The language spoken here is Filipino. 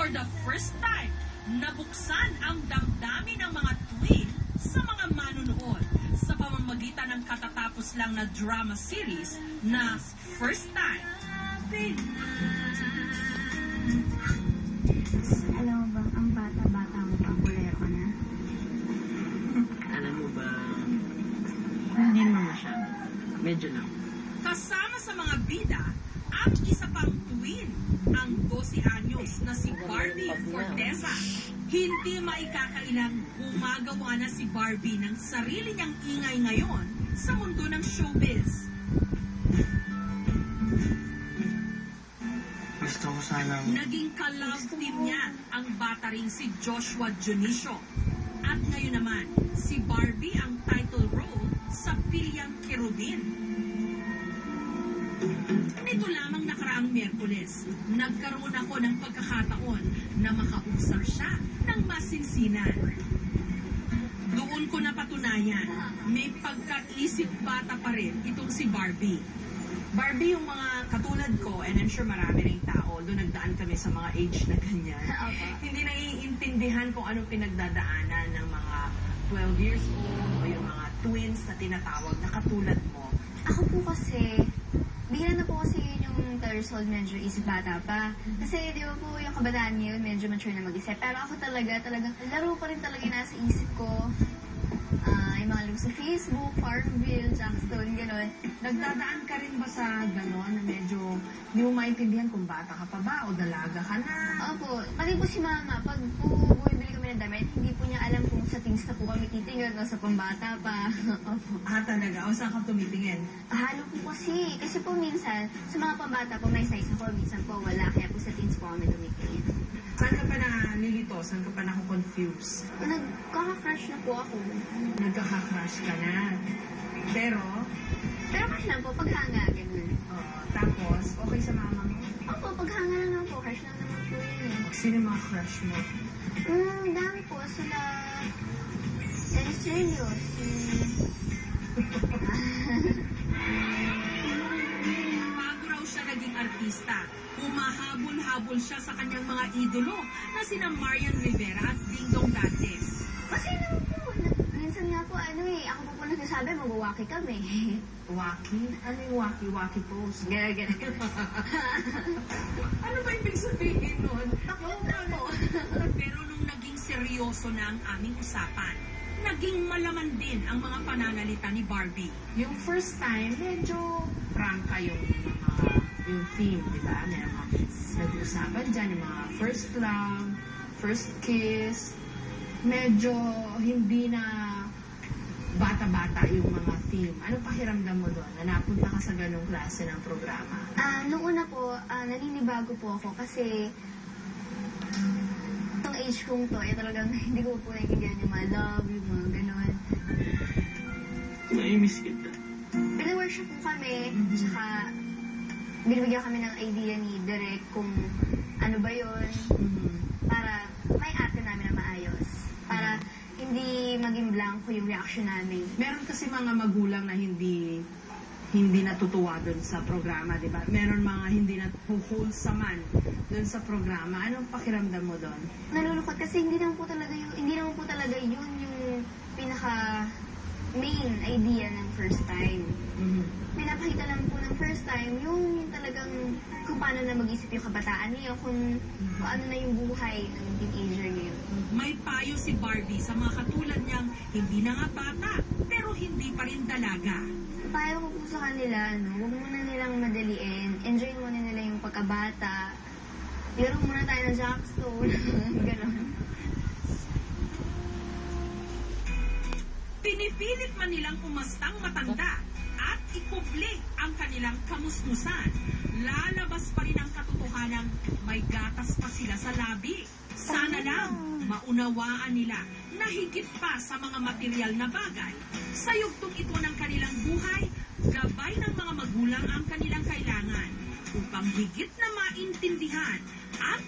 for the first time, nabuksan ang damdamin ng mga twin sa mga manunood sa pamamagitan ng katatapos lang na drama series na First Time. Alam mo ba, ang bata-bata mo pa, kulero na. Alam mo ba, hindi naman masyado. Medyo lang. Kasama sa mga bida, ang isa pang twin, ang 12 anyos na si Barbie Forteza. Hindi maikakailang gumagawa na si Barbie ng sarili niyang ingay ngayon sa mundo ng showbiz. Gusto ko sanang... Naging ka-love team niya ang bata ring si Joshua Junicio. At ngayon naman, si Barbie ang title role sa Pilyang Kerubin. Nito lamang nakaraang Miyerkules, nagkaroon ako ng pagkakataon na makausap siya ng masinsinan. Doon ko napatunayan, may pagkaisip bata pa rin itong si Barbie. Barbie, yung mga katulad ko, and I'm sure marami ring tao, doon nagdaan kami sa mga age na ganyan. Hindi naiintindihan kung anong pinagdadaanan ng mga 12 years old o yung mga twins na tinatawag na katulad mo. Ako po kasi, bihira na po kasi yun yung 12 years old, medyo isip bata pa. Kasi di ba po yung kabataan niyo, medyo mature na mag-isip. Pero ako talagang laro pa rin talaga yung nasa isip ko. Yung mga laro sa Facebook, Farmville, Jackstone, gano'n. Nagdadaan ka rin ba sa gano'n na medyo hindi mo maintindihan kung bata ka pa ba o dalaga ka na? Opo, pati po si mama, pag po bumibili kami ng damit, hindi po niya alam kung sa things na po kami titingin o sa pambata pa. Opo. Talaga? O saan ka tumitingin? Halo po kasi po minsan, sa mga pambata po may size ako, minsan po wala, kaya po sa teens po kami tumitingin. Saan ka pa nalilito? Saan ka pa nakukonfuse? Nagkaka-crush na po ako. Nagkaka-crush ka na. Pero Crush lang po, paghanga, gano'n. tapos, okay sa mama mo? Opo, paghanga lang naman po, crush lang naman po yun. Sino yung mga crush mo? Dami po, sila... Dennis Chelios, Bago raw siya naging artista, humahabol-habol siya sa kanyang mga idolo na sina Marian Rivera at Dingdong Dantes. Kasi naman po, minsan nga po, ako po nagsasabi, mag-waki kami. Waki? Ano yung waki-waki pose? Gano'n. Ano ba ibig sabihin nun? Ako po. Pero nung naging seryoso na ang aming usapan, naging malaman din ang mga pananalita ni Barbie. Yung first time, medyo prangka yung theme, di ba? May mga nag-uusapan dyan, yung mga first love, first kiss. Medyo hindi na bata-bata yung mga theme. Anong pakiramdam mo doon na napunta ka sa ganong klase ng programa? Noong una po, naninibago po ako kasi itong age kong to, talagang hindi ko po naiintindihan yung mga love, yung mga gano'n. Nai-miss kita. Pina-workshop po kami, tsaka binibigyan kami ng idea ni Derek kung ano ba yun, para may arte namin na maayos. Para hindi maging blanco yung reaction namin. Meron kasi mga magulang na hindi natutuwa doon sa programa, di ba? Meron mga hindi natuhulsaman doon sa programa. Anong pakiramdam mo doon? Nalulungkot kasi hindi naman po talaga yun yung pinaka main idea ng first time. Pinapakita lang po ng first time yung talagang kung paano na mag-isip yung kabataan niya, kung ano na yung buhay ng teenager niya. May payo si Barbie sa mga katulad niyang hindi na nga bata, pero hindi pa rin dalaga. Payo ko po sa kanila, huwag muna nilang madaliin. Enjoy muna nila yung pagkabata. Laro muna tayo ng Jackstone. Ganon. Pinipilit man nilang umastang matanda at ikubli ang kanilang kamusmusan. Lalabas pa rin ang katotohanang may gatas pa sila sa labi. Sana lang maunawaan nila na higit pa sa mga material na bagay. Sa yugtong ito ng kanilang buhay, gabay ng mga magulang ang kanilang kailangan upang higit na maintindihan at